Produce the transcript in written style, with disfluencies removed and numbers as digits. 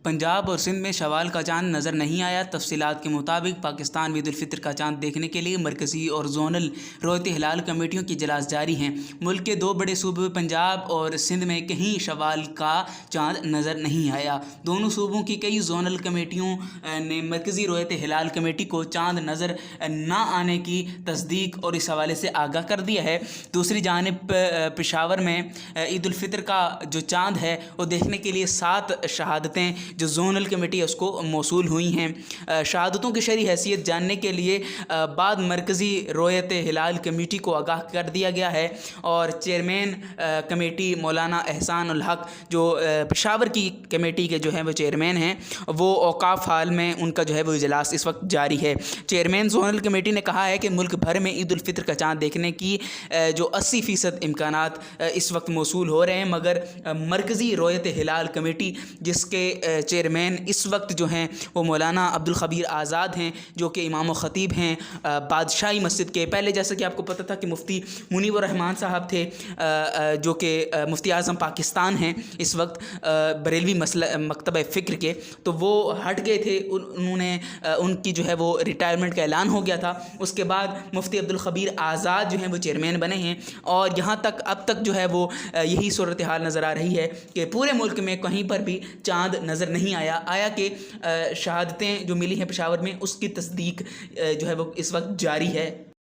पंजाब और सिंध में शवाल का चांद नज़र नहीं आया। तफसीलात के मुताबिक पाकिस्तान में ईद उल फितर का चांद देखने के लिए मरकज़ी और जोनल रोयत हिलाल कमेटियों की इजलास जारी हैं। मुल्क के दो बड़े सूबे पंजाब और सिंध में कहीं शवाल का चांद नज़र नहीं आया। दोनों सूबों की कई जोनल कमेटियों ने मरकज़ी रोयत हिलाल कमेटी को चांद नज़र ना आने की तस्दीक और इस हवाले से आगाह कर दिया है। दूसरी जानिब पेशावर में ईद उल फितर का जो चांद है वो देखने के लिए 7 शहादतें जो जोनल कमेटी है उसको मौसूल हुई हैं। शहादतों की शरई हैसियत जानने के लिए बाद मरकज़ी रोयत हिलाल कमेटी को आगाह कर दिया गया है और चेयरमैन कमेटी मौलाना एहसान उल हक जो पेशावर की कमेटी के जो है वो चेयरमैन हैं, वो औकाफ हाल में उनका जो है वो इजलास इस वक्त जारी है। चेयरमैन जोनल कमेटी ने कहा है कि मुल्क भर में ईद उल फितर का चाँद देखने की जो 80% इम्कानात इस वक्त मौसूल हो रहे हैं, मगर मरकज़ी रोयत हिलाल कमेटी जिसके चेयरमैन इस वक्त जो हैं वो मौलाना अब्दुल खबीर आज़ाद हैं, जो कि इमाम व ख़तीब हैं बादशाही मस्जिद के। पहले जैसा कि आपको पता था कि मुफ्ती मुनीब रहमान साहब थे, जो कि मुफ्ती आज़म पाकिस्तान हैं इस वक्त बरेलवी मकतब फ़िक्र के, तो वो हट गए थे। उन्होंने उनकी जो है वो रिटायरमेंट का ऐलान हो गया था। उसके बाद मुफ्ती अब्दुल खबीर आज़ाद जो हैं वो चेयरमैन बने हैं और यहाँ तक अब तक जो है वो यही सूरत हाल नज़र आ रही है कि पूरे मुल्क में कहीं पर भी चाँद नज़र नहीं आया कि शहादतें जो मिली हैं पेशावर में उसकी तस्दीक जो है वो इस वक्त जारी है।